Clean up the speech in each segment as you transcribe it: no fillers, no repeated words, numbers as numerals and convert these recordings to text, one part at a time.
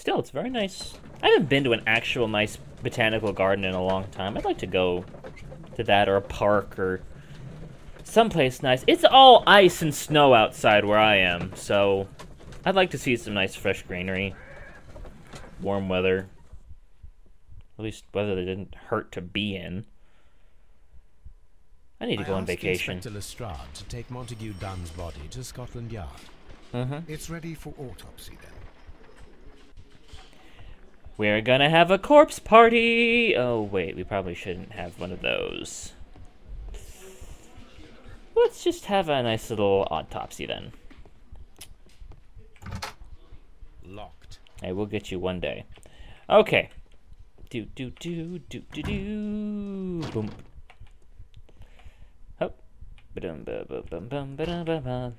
Still, it's very nice. I haven't been to an actual nice botanical garden in a long time. I'd like to go to that, or a park, or someplace nice. It's all ice and snow outside where I am, so I'd like to see some nice fresh greenery. Warm weather. At least weather that didn't hurt to be in. I need to go on vacation. Inspector Lestrade to take Montague Dunn's body to Scotland Yard. It's ready for autopsy then. We're gonna have a corpse party! Oh, wait, we probably shouldn't have one of those. Let's just have a nice little autopsy then. Locked. Hey, we'll get you one day. Okay. Boom. Hop.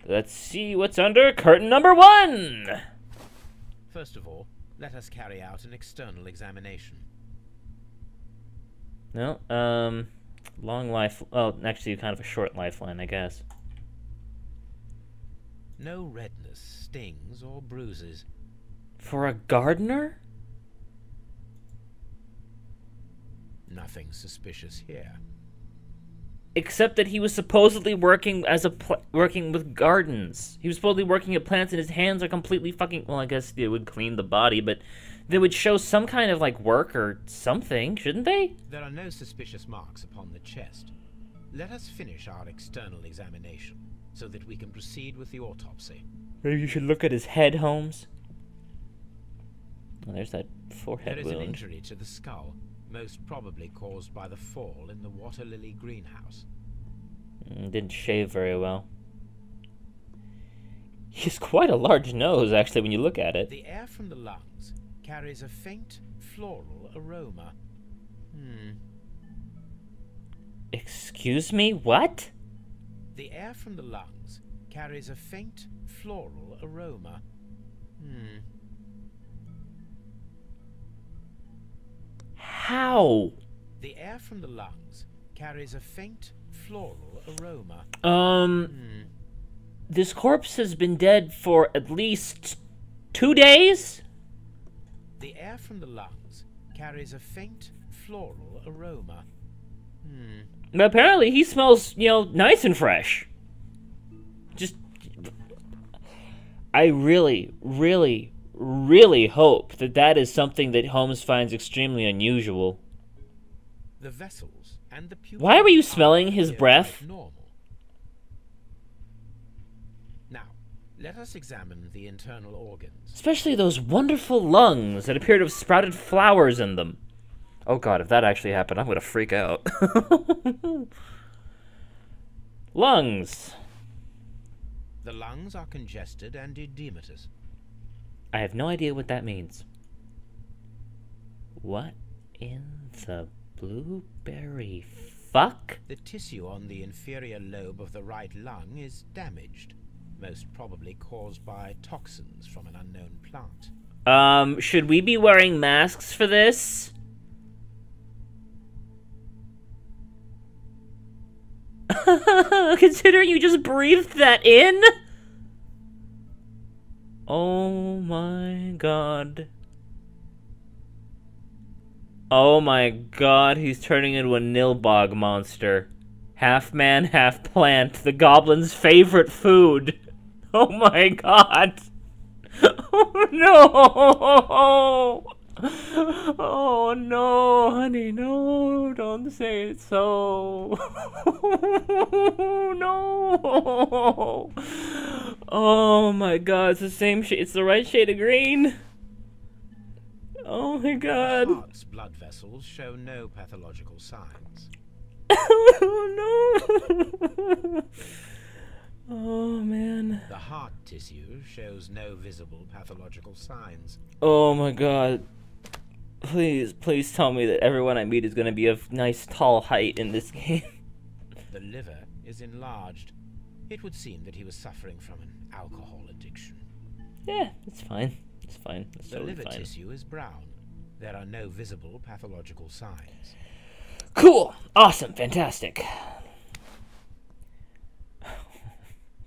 Let's see what's under curtain number 1! First of all, let us carry out an external examination. No, long life. Oh, actually, kind of a short lifeline, I guess. No redness, stings, or bruises. For a gardener? Nothing suspicious here. Except that he was supposedly working as working with gardens. He was supposedly working at plants, and his hands are completely fucking. Well, I guess they would clean the body, but they would show some kind of like work or something, shouldn't they? There are no suspicious marks upon the chest. Let us finish our external examination so that we can proceed with the autopsy. Maybe you should look at his head, Holmes. Oh, there's that forehead There is wound. an injury to the skull, most probably caused by the fall in the water lily greenhouse. Didn't shave very well. He has quite a large nose, actually, when you look at it. The air from the lungs carries a faint floral aroma. Excuse me, what? The air from the lungs carries a faint floral aroma. How? The air from the lungs carries a faint floral aroma. This corpse has been dead for at least 2 days? The air from the lungs carries a faint floral aroma. But apparently he smells, you know, nice and fresh. Just... I really, really, really hope that that is something that Holmes finds extremely unusual. The vessels and the pupils. Why were you smelling his breath? Normal. Now, let us examine the internal organs. Especially those wonderful lungs that appear to have sprouted flowers in them. Oh god, if that actually happened, I'm gonna freak out. Lungs. The lungs are congested and edematous. I have no idea what that means. What in the blueberry fuck? The tissue on the inferior lobe of the right lung is damaged, most probably caused by toxins from an unknown plant. Should we be wearing masks for this? Considering you just breathed that in? Oh my god. Oh my god, he's turning into a Nilbog monster. Half man, half plant, the goblin's favorite food. Oh my god. Oh no! Oh no, honey, no, don't say it so. No. Oh my god, it's the same shade, it's the right shade of green. Oh my god. The heart's blood vessels show no pathological signs. Oh no. Oh man. The heart tissue shows no visible pathological signs. Oh my god. Please, please tell me that everyone I meet is going to be of nice tall height in this game. The liver is enlarged. It would seem that he was suffering from an alcohol addiction. Yeah, it's fine. It's fine. It's The totally liver fine. tissue is brown. There are no visible pathological signs. Cool. Awesome. Fantastic.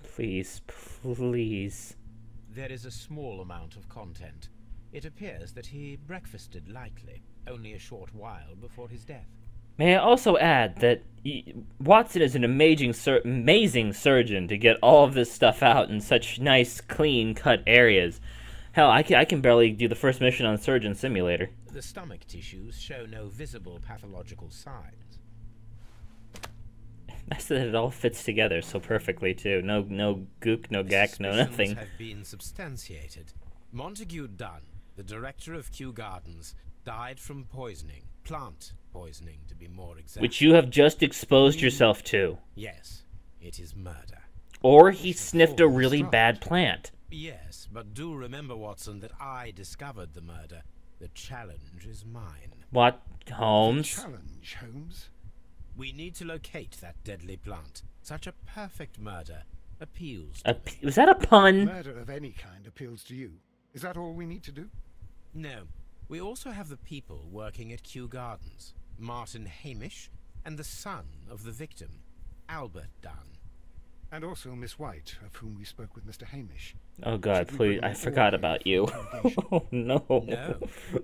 Please, please. There is a small amount of content. It appears that he breakfasted lightly, only a short while before his death. May I also add that Watson is an amazing surgeon to get all of this stuff out in such nice, clean-cut areas. Hell, I can barely do the first mission on Surgeon Simulator. The stomach tissues show no visible pathological signs. Nice that it all fits together so perfectly, too. No gook, no gack, no nothing. Have been substantiated. Montague Dunn, the director of Kew Gardens, died from poisoning. Plant poisoning, to be more exact. Which you have just exposed yourself to. Yes, it is murder. Or he sniffed a really bad plant. Yes, but do remember, Watson, that I discovered the murder. The challenge is mine. What, Holmes? The challenge, Holmes? We need to locate that deadly plant. Such a perfect murder appeals to me. Was that a pun? Murder of any kind appeals to you. Is that all we need to do? No. We also have the people working at Kew Gardens. Martin Hamish and the son of the victim, Albert Dunn. And also Miss White, of whom we spoke with Mr. Hamish. Oh God, please, I forgot about you. Oh no. No.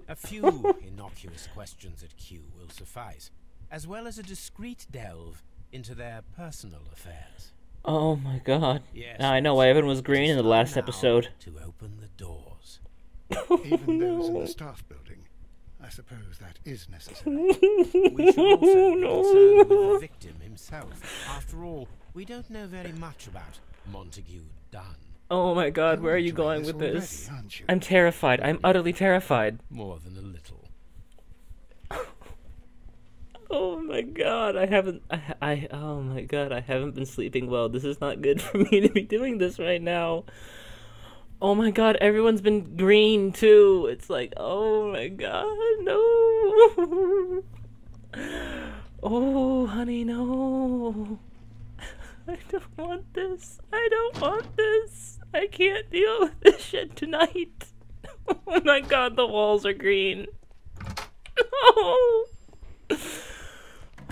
A few innocuous questions at Kew will suffice, as well as a discreet delve into their personal affairs. Oh my God. Yes, now I know why Evan was green in the last episode. To open the doors. Even those in the staff building. I suppose that is necessary. We should also be concerned with the victim himself. After all, we don't know very much about Montague Dunn. Oh my God, where are you going with this? I'm terrified. I'm utterly terrified. More than a little. Oh my God, oh my God, I haven't been sleeping well. This is not good for me to be doing this right now. Oh my God, everyone's been green too. It's like, oh my God, no. Oh, honey, no. I don't want this. I don't want this. I can't deal with this shit tonight. Oh my God, the walls are green. No.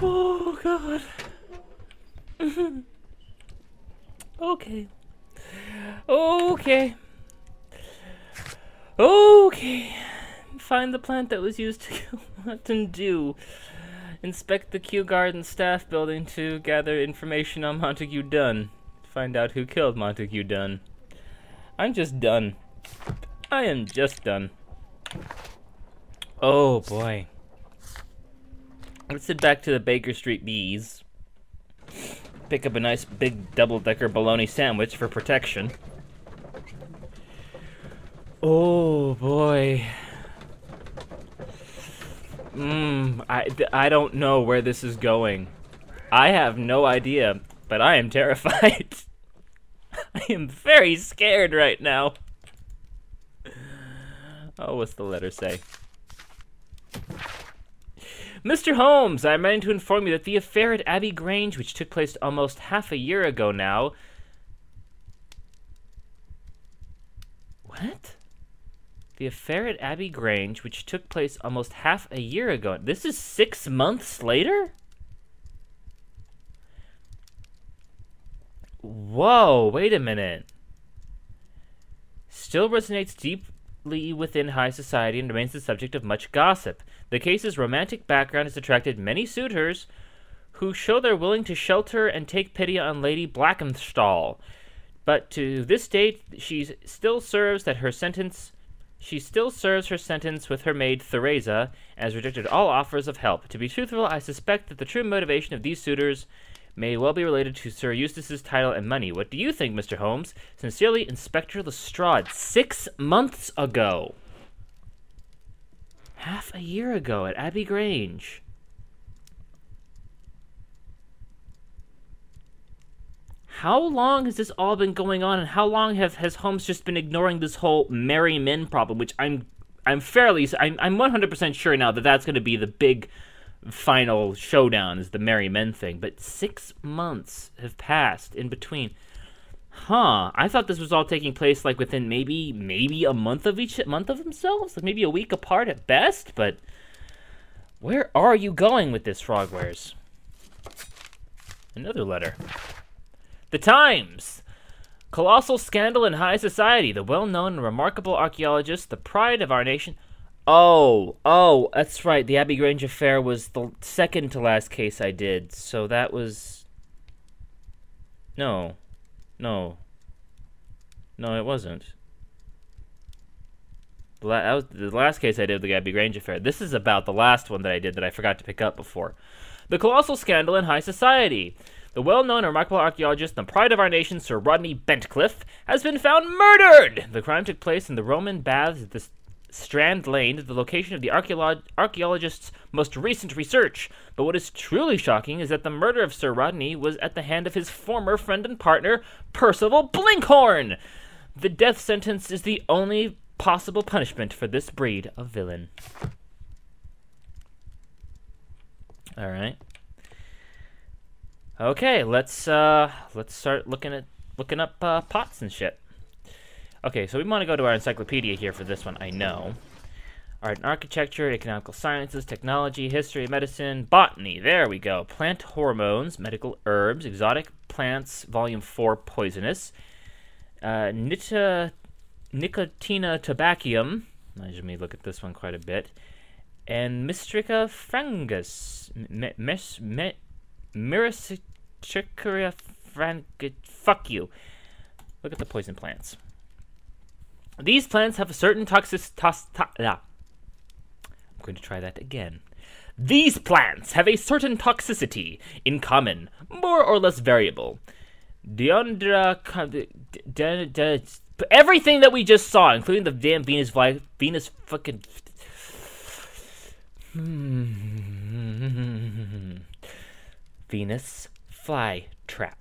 Oh God. Okay. Okay. Okay. Find the plant that was used to kill Martin Dew. Inspect the Kew Garden staff building to gather information on Montague Dunn. Find out who killed Montague Dunn. I'm just done. I am just done. Oh boy. Let's head back to the Baker Street Bees. Pick up a nice big double-decker bologna sandwich for protection. Oh boy. I don't know where this is going. I have no idea, but I am terrified. I am very scared right now. Oh, what's the letter say? Mr. Holmes, I am writing to inform you that the affair at Abbey Grange, which took place almost half a year ago now... What? The affair at Abbey Grange, which took place almost half a year ago. This is 6 months later? Whoa, wait a minute. Still resonates deeply within high society and remains the subject of much gossip. The case's romantic background has attracted many suitors who show they're willing to shelter and take pity on Lady Blackenstall. But to this date, she still serves her sentence with her maid Theresa, and has rejected all offers of help. To be truthful, I suspect that the true motivation of these suitors may well be related to Sir Eustace's title and money. What do you think, Mr. Holmes? Sincerely, Inspector Lestrade. 6 months ago. Half a year ago at Abbey Grange. How long has this all been going on, and how long has Holmes just been ignoring this whole merry men problem, which I'm 100% sure now that that's going to be the big final showdown, is the merry men thing. But 6 months have passed in between. Huh, I thought this was all taking place like within maybe a month of themselves, like maybe a week apart at best, but where are you going with this, Frogwares? Another letter. The Times! Colossal scandal in high society. The well-known and remarkable archaeologist, the pride of our nation. Oh, that's right. The Abbey Grange affair was the second to last case I did. So that was... No, it wasn't. That was the last case I did with the Abbey Grange affair. This is about the last one that I did that I forgot to pick up before. The colossal scandal in high society. The well-known and remarkable archaeologist and the pride of our nation, Sir Rodney Bentcliffe, has been found murdered! The crime took place in the Roman baths at the Strand Lane, the location of the archaeologist's most recent research. But what is truly shocking is that the murder of Sir Rodney was at the hand of his former friend and partner, Percival Blinkhorn! The death sentence is the only possible punishment for this breed of villain. All right. Okay, let's start looking up pots and shit. Okay, so we want to go to our encyclopedia here for this one. I know. Art and architecture, economical sciences, technology, history, medicine, botany. There we go. Plant hormones, medical herbs, exotic plants, volume 4, poisonous. Nicotina tobacum. Let me look at this one quite a bit. And Mystrica frangus. Myristicaria frangus. Fuck you. Look at the poison plants. These plants have a certain I'm going to try that again. These plants have a certain toxicity in common, more or less variable. Everything that we just saw, including the damn Venus fucking... Venus flytrap.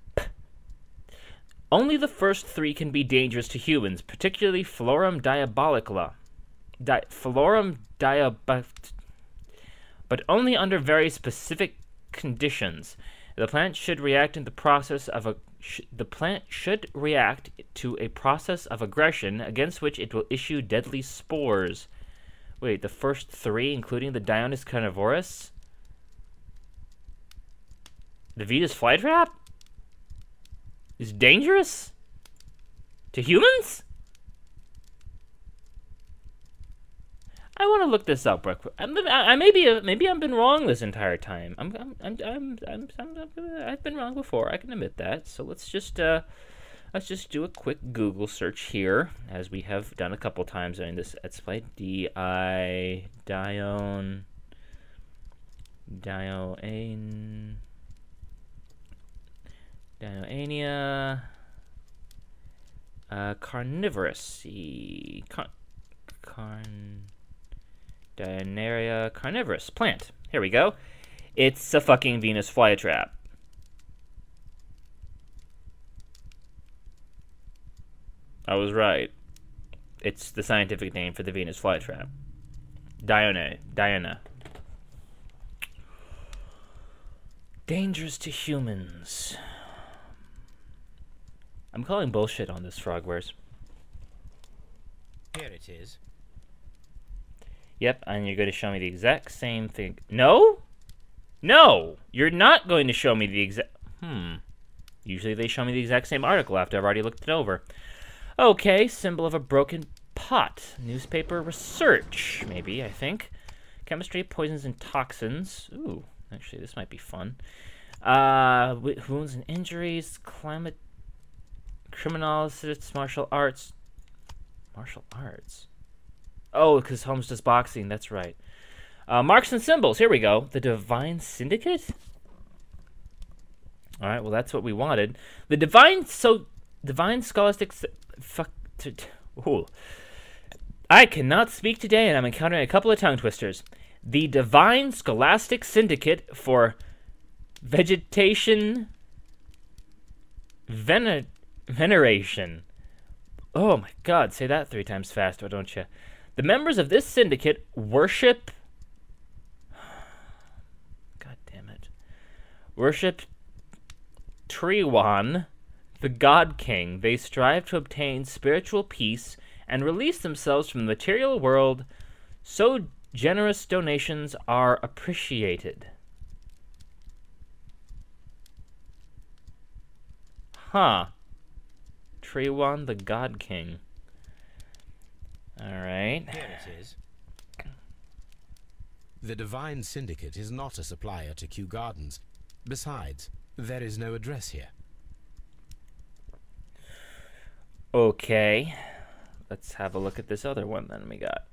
Only the first 3 can be dangerous to humans, particularly Florum diabolicula. But only under very specific conditions. The plant should react to a process of aggression against which it will issue deadly spores. Wait, the first 3, including the Dionys carnivorous? The Venus flytrap? Is dangerous? To humans? I want to look this up. Maybe I've been wrong this entire time. I've been wrong before. I can admit that. So let's just do a quick Google search here, as we have done a couple times during this Let's Play. Dioania carnivorous. Dionaria carnivorous plant. Here we go. It's a fucking Venus flytrap. I was right. It's the scientific name for the Venus flytrap. Diana. Dangerous to humans. I'm calling bullshit on this, Frogwares. Here it is. Yep, and you're going to show me the exact same thing. No? No! You're not going to show me the exact... Usually they show me the exact same article after I've already looked it over. Okay, symbol of a broken pot. Newspaper research, maybe, I think. Chemistry, poisons, and toxins. Ooh, actually, this might be fun. Wounds and injuries, climate... Criminologists, martial arts. Martial arts? Oh, because Holmes does boxing, that's right. Marks and symbols, here we go. The Divine Syndicate? Alright, well that's what we wanted. The Divine Scholastic... Ooh. I cannot speak today and I'm encountering a couple of tongue twisters. The Divine Scholastic Syndicate for Vegetation... Veneration. Oh my god, say that 3 times fast, why don't you? The members of this syndicate worship... God damn it. Worship Triwan, the God King. They strive to obtain spiritual peace and release themselves from the material world, so generous donations are appreciated. Huh. Tree One, the God King. Alright. Here it is. The Divine Syndicate is not a supplier to Kew Gardens. Besides, there is no address here. Okay. Let's have a look at this other one then we got.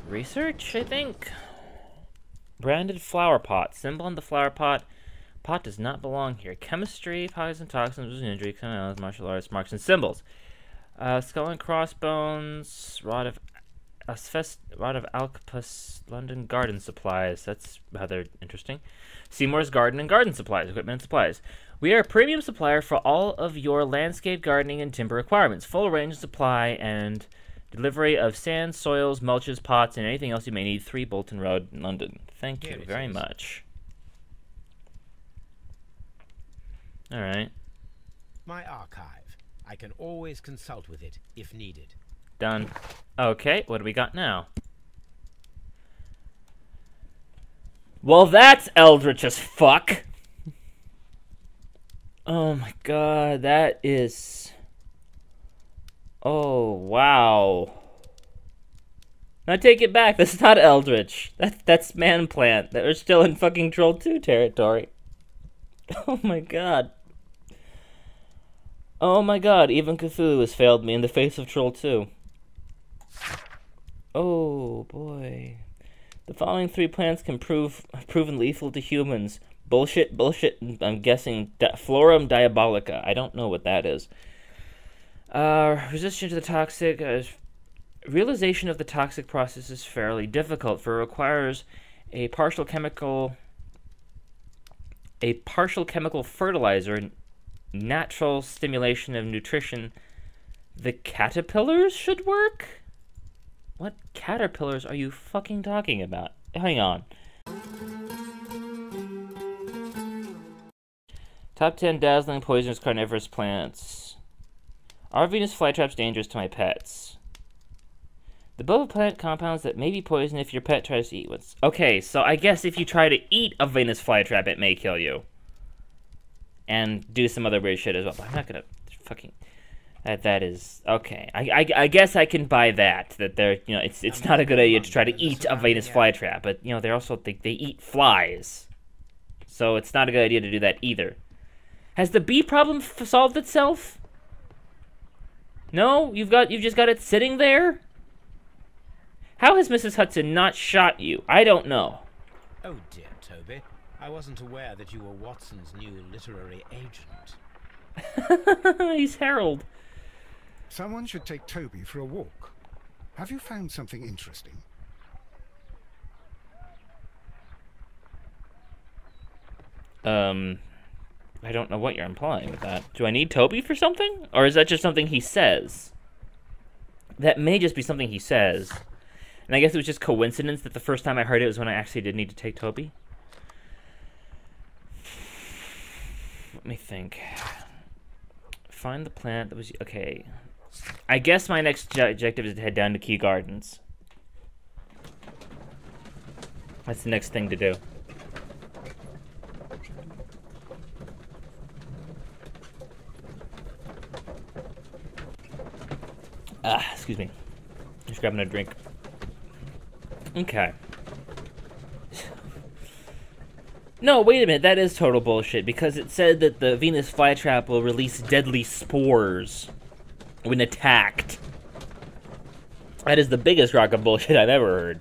Research, I think? Branded flower pot. Symbol on the flower pot. Pot does not belong here. Chemistry, poison, toxins, injury, martial arts, marks, and symbols. Skull and crossbones, rod of Alcapus, London garden supplies. That's rather interesting. Seymour's Garden and Garden Supplies, equipment and supplies. We are a premium supplier for all of your landscape gardening and timber requirements. Full range of supply and delivery of sand, soils, mulches, pots, and anything else you may need. 3 Bolton Road, London. Thank you very much. Alright. My archive. I can always consult with it if needed. Done. Okay, what do we got now? Well, that's eldritch as fuck. Oh my god, that is... Oh, wow. I take it back, that's not eldritch. That's man plant. We're still in fucking Troll 2 territory. Oh my god. Oh my god, even Cthulhu has failed me in the face of Troll 2. Oh boy. The following 3 plants can proven lethal to humans. Bullshit, I'm guessing Florum diabolica. I don't know what that is. Resistance to the toxic... realization of the toxic process is fairly difficult, for it requires a partial chemical fertilizer, natural stimulation of nutrition. The caterpillars should work? What caterpillars are you fucking talking about? Hang on. Top 10 dazzling poisonous carnivorous plants. Are Venus flytraps dangerous to my pets? The above plant compounds that may be poison if your pet tries to eat one. Okay, so I guess if you try to eat a Venus flytrap, it may kill you. And do some other weird shit as well. But I'm not gonna fucking... That is... Okay. I guess I can buy that. That they're... You know, it's not a good idea to try to eat a Venus flytrap. But, you know, they're also... They eat flies. So it's not a good idea to do that either. Has the bee problem solved itself? No? You've just got it sitting there? How has Mrs. Hudson not shot you? I don't know. Oh dear, Toby. I wasn't aware that you were Watson's new literary agent. He's Harold. Someone should take Toby for a walk. Have you found something interesting? I don't know what you're implying with that. Do I need Toby for something? Or is that just something he says? That may just be something he says. And I guess it was just coincidence that the first time I heard it was when I actually did need to take Toby. Let me think. Find the plant that was... Okay. I guess my next objective is to head down to Kew Gardens. That's the next thing to do. Excuse me. Just grabbing a drink. Okay. No, wait a minute. That is total bullshit, because it said that the Venus flytrap will release deadly spores when attacked. That is the biggest rock of bullshit I've ever heard.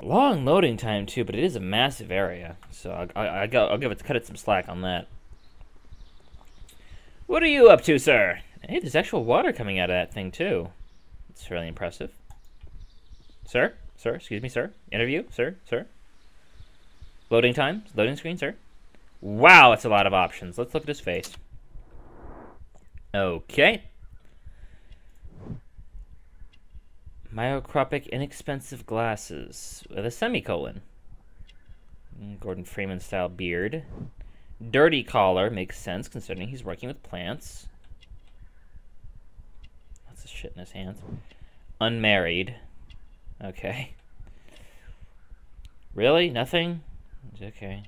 Long loading time, too, but it is a massive area. So I'll cut it some slack on that. What are you up to, sir? Hey, there's actual water coming out of that thing, too. It's fairly impressive. Sir? Sir? Excuse me, sir? Interview? Sir? Sir? Loading time? Loading screen, sir? Wow, that's a lot of options. Let's look at his face. Okay. Myotropic inexpensive glasses with a semicolon. Gordon Freeman style beard. Dirty collar makes sense considering he's working with plants. Lots of shit in his hands. Unmarried. Okay. Really? Nothing? Okay.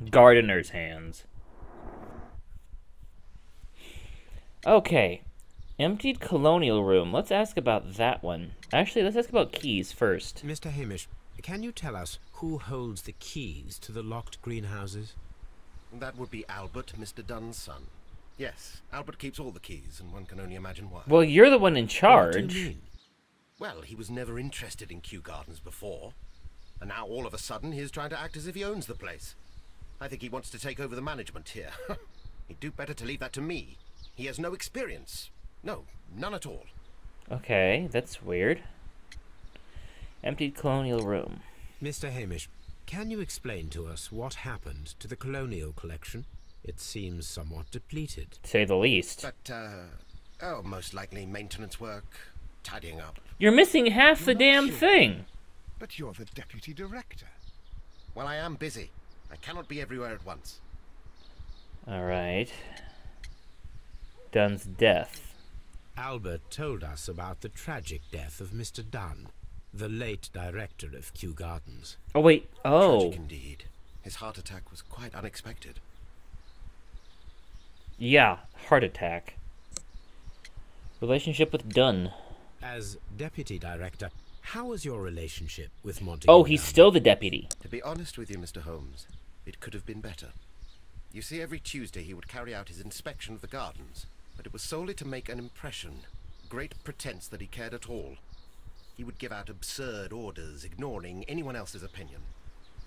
Gardener's hands. Okay. Emptied colonial room. Let's ask about that one. Actually, let's ask about keys first. Mr. Hamish, can you tell us who holds the keys to the locked greenhouses? That would be Albert, Mr. Dunn's son. Yes, Albert keeps all the keys, and one can only imagine why. Well, you're the one in What charge. do you mean? Well, he was never interested in Kew Gardens before, and now all of a sudden he is trying to act as if he owns the place. I think he wants to take over the management here. He'd do better to leave that to me. He has no experience. No, none at all. Okay, that's weird. Emptied colonial room. Mr. Hamish, can you explain to us what happened to the colonial collection? It seems somewhat depleted. To say the least. But, oh, most likely maintenance work, tidying up. You're missing half the You're not damn sure. thing. But you're the deputy director. Well, I am busy. I cannot be everywhere at once. Alright. Dunn's death. Albert told us about the tragic death of Mr. Dunn, the late director of Kew Gardens. Oh, wait. Oh. Tragic indeed. His heart attack was quite unexpected. Yeah, heart attack. Relationship with Dunn. As deputy director, how was your relationship with Montague? Oh, he's Dunn? still the deputy. To be honest with you, Mr. Holmes, it could have been better. You see, every Tuesday he would carry out his inspection of the gardens, but it was solely to make an impression. Great pretense that he cared at all. He would give out absurd orders, ignoring anyone else's opinion.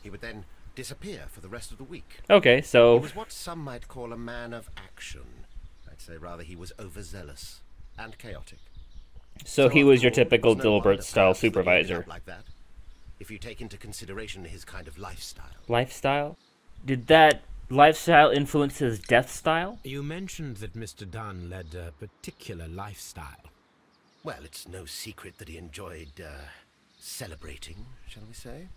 He would then disappear for the rest of the week. Okay, He so... was what some might call a man of action. I'd say rather he was overzealous and chaotic. So he was your after all, typical it was no wonder Dilbert-style perhaps that he ended supervisor. up like that, if you take into consideration his kind of lifestyle. Lifestyle? Did that lifestyle influence his death style? You mentioned that Mr. Dunn led a particular lifestyle. Well, it's no secret that he enjoyed, celebrating, shall we say?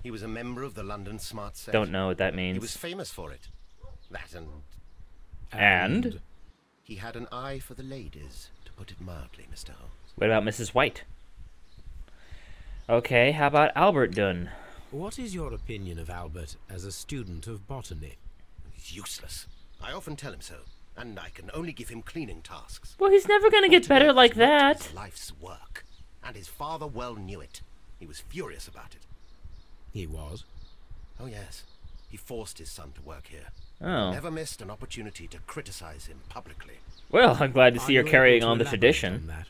He was a member of the London Smart Set. Don't know what that He means. was famous for it. That And? he had an eye for the ladies, to put it mildly, Mr. Holmes. What about Mrs. White? Okay, how about Albert Dunn? What is your opinion of Albert as a student of botany? He's useless. I often tell him so, and I can only give him cleaning tasks. Well, he's never gonna get better Botany like is not that. his life's work, and his father well knew it. He was furious about it. He was. Oh yes, he forced his son to work here. Oh. Never missed an opportunity to criticize him publicly. Well, I'm glad to Are see you're you carrying able to on the elaborate tradition. on that?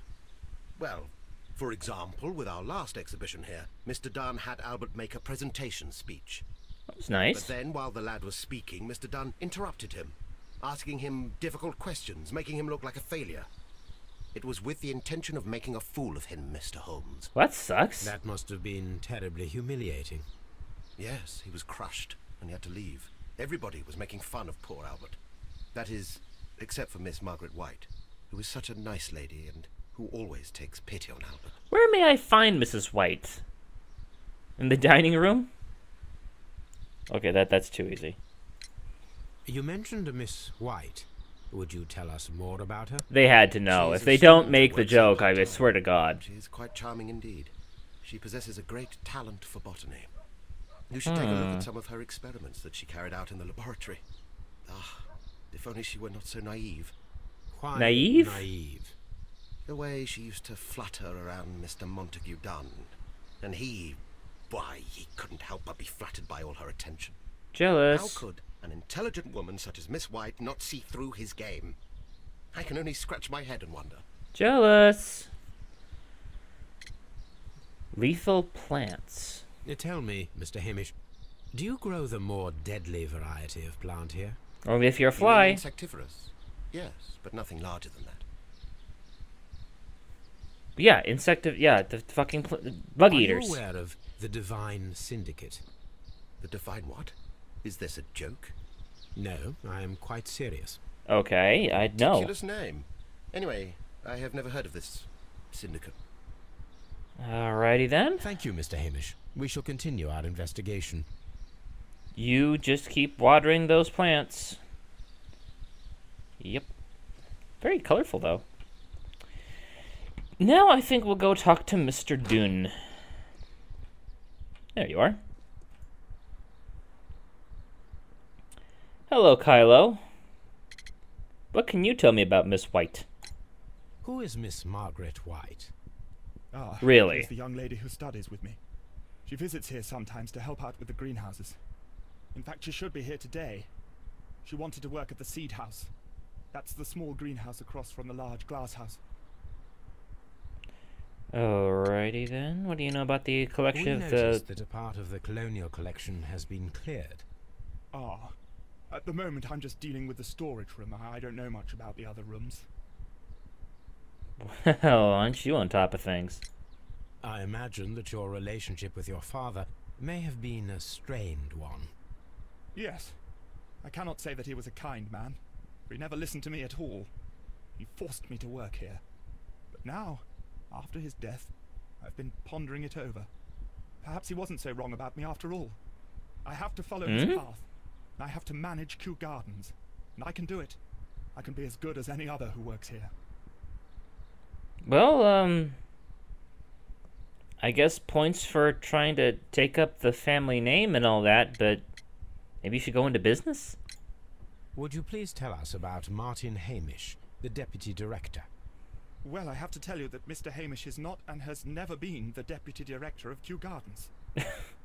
Well, for example, with our last exhibition here, Mr. Dunn had Albert make a presentation speech. That was But nice. then, while the lad was speaking, Mr. Dunn interrupted him, asking him difficult questions, making him look like a failure. It was with the intention of making a fool of him, Mr. Holmes. Well, that sucks. That must have been terribly humiliating. Yes, he was crushed, and he had to leave. Everybody was making fun of poor Albert. That is, except for Miss Margaret White, who is such a nice lady and who always takes pity on Albert. Where may I find Mrs. White? In the dining room? Okay, that's too easy. You mentioned a Miss White. Would you tell us more about her? They had to know. She's If a they don't student make who the works joke, I part-time. swear to God. She is quite charming indeed. She possesses a great talent for botany. You should take a look at some of her experiments that she carried out in the laboratory. Ah, if only she were not so naive. Why Naive? naive? The way she used to flutter around Mr. Montague Dunn. And why, he couldn't help but be flattered by all her attention. How Jealous. could an intelligent woman such as Miss White not see through his game? I can only scratch my head and wonder. Jealous. Lethal plants. Tell me, Mr. Hamish, do you grow the more deadly variety of plant here? Only if you're a You mean fly. insectivorous? Yes, but nothing larger than that. Yeah, the fucking bug Are eaters. you aware of the Divine Syndicate? The divine what? Is this a joke? No, I am quite serious. Okay, I know. Ridiculous name. Anyway, I have never heard of this syndicate. Alrighty then. Thank you, Mr. Hamish. We shall continue our investigation. You just keep watering those plants. Yep. Very colorful, though. Now I think we'll go talk to Mr. Dunn. There you are. Hello, Kylo. What can you tell me about Miss White? Who is Miss Margaret White? Ah, Really? she's the young lady who studies with me. She visits here sometimes to help out with the greenhouses. In fact, she should be here today. She wanted to work at the seed house. That's the small greenhouse across from the large glass house. Alrighty then. What do you know about the collection We of noticed that a part of the colonial collection has been cleared. Ah, at the moment I'm just dealing with the storage room. I don't know much about the other rooms. Well, aren't you on top of things? I imagine that your relationship with your father may have been a strained one. Yes. I cannot say that he was a kind man, for he never listened to me at all. He forced me to work here. But now, after his death, I've been pondering it over. Perhaps he wasn't so wrong about me after all. I have to follow his path. And I have to manage Kew Gardens. And I can do it. I can be as good as any other who works here. Well, I guess points for trying to take up the family name and all that, but maybe you should go into business? Would you please tell us about Martin Hamish, the deputy director? Well, I have to tell you that Mr. Hamish is not and has never been the deputy director of Kew Gardens.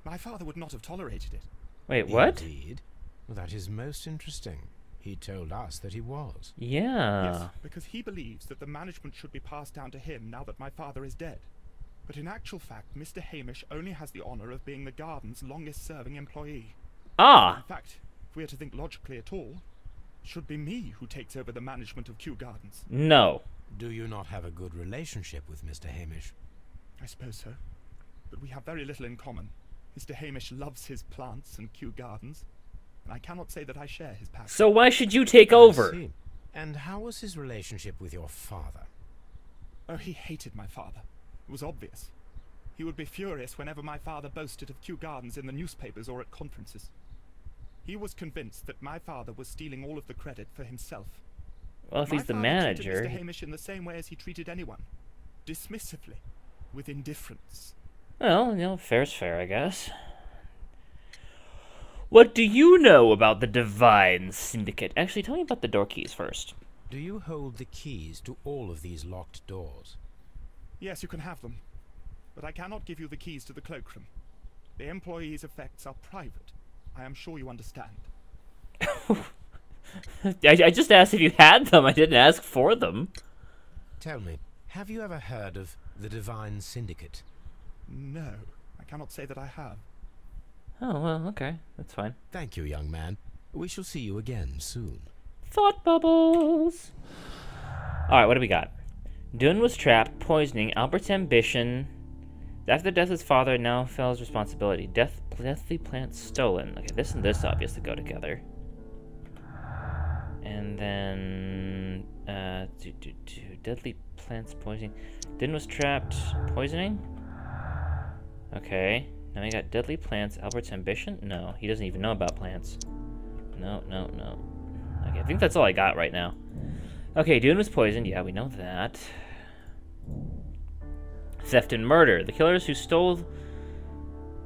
My father would not have tolerated it. Wait, what? Indeed. Well, that is most interesting. He told us that he was. Yeah. Yes, because he believes that the management should be passed down to him now that my father is dead. But in actual fact, Mr. Hamish only has the honor of being the garden's longest-serving employee. Ah! In fact, if we are to think logically at all, it should be me who takes over the management of Kew Gardens. No. Do you not have a good relationship with Mr. Hamish? I suppose so. But we have very little in common. Mr. Hamish loves his plants and Kew Gardens, and I cannot say that I share his passion. So why should you take I over? see. And how was his relationship with your father? Oh, he hated my father. It was obvious. He would be furious whenever my father boasted of Kew Gardens in the newspapers or at conferences. He was convinced that my father was stealing all of the credit for himself. Well, if My he's the father manager... treated Mr. Hamish in the same way as he treated anyone. Dismissively. With indifference. Well, you know, fair's fair, I guess. What do you know about the Divine Syndicate? Actually, tell me about the door keys first. Do you hold the keys to all of these locked doors? Yes, you can have them. But I cannot give you the keys to the cloakroom. The employees' effects are private. I am sure you understand. I just asked if you had them. I didn't ask for them. Tell me, have you ever heard of the Divine Syndicate? No, I cannot say that I have. Oh, well, okay. That's fine. Thank you, young man. We shall see you again soon. Thought bubbles! Alright, what do we got? Dune was trapped, poisoning, Albert's ambition. After the death of his father, now Fell's responsibility. Deathly plant stolen. Okay, this and this obviously go together. And then... deadly plants poisoning. Dune was trapped, poisoning? Okay. Now we got deadly plants, Albert's ambition? No, he doesn't even know about plants. No. Okay, I think that's all I got right now. Okay, Dune was poisoned. Yeah, we know that. Theft and murder. The killers who stole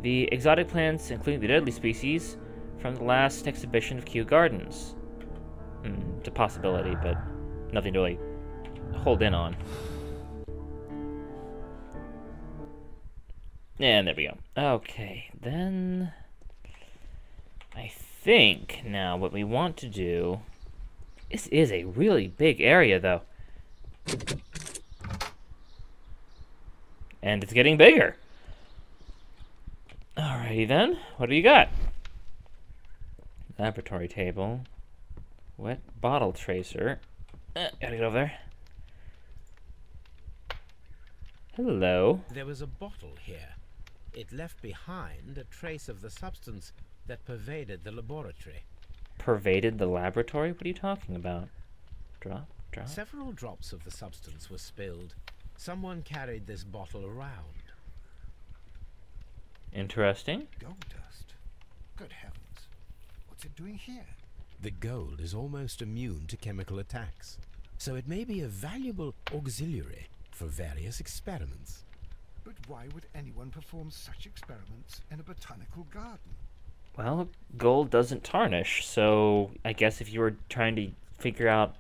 the exotic plants, including the deadly species, from the last exhibition of Kew Gardens. It's a possibility, but nothing to really hold in on. And there we go. Okay, then I think now what we want to do... This is a really big area, though. And it's getting bigger. Alrighty then. What do you got? Laboratory table. Wet bottle tracer. Gotta get over there. Hello. There was a bottle here. It left behind a trace of the substance that pervaded the laboratory. Pervaded the laboratory? What are you talking about? Drop? Several drops of the substance were spilled. Someone carried this bottle around. Interesting. Gold dust. Good heavens. What's it doing here? The gold is almost immune to chemical attacks, so it may be a valuable auxiliary for various experiments. But why would anyone perform such experiments in a botanical garden? Well, gold doesn't tarnish, so I guess if you were trying to figure out...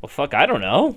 Well, fuck, I don't know.